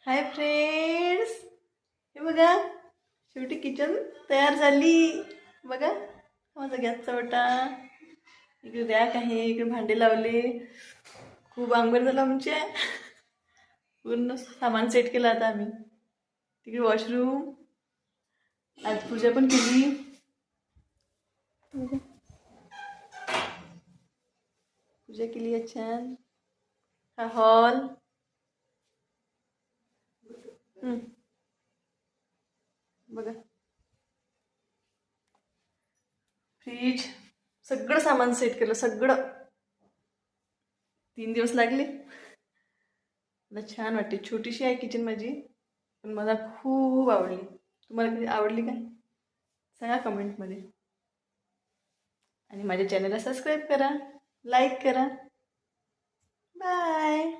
Hi friends, हे बघा शेवटी किचन तयार झाली. बघा माझा गॅसचा वटा, इकडे रॅक आहे, इकडे भांडे लावले. खूप अंगण झालं आमचे. पूर्ण सामान सेट केलं आता आम्ही. तिकडे वॉशरूम. आज पूजा पण केली. पूजा केली आहे छान. हा हॉल. बघा फ्रीज, सगळं सामान सेट केलं. सगळं 3 दिवस लागले. मला छान वाटते. छोटीशी आहे किचन माझी, पण मला खूप आवडली. तुम्हाला कधी आवडली काय सांगा कमेंटमध्ये. आणि माझ्या चॅनलला सबस्क्राईब करा, लाईक करा. बाय.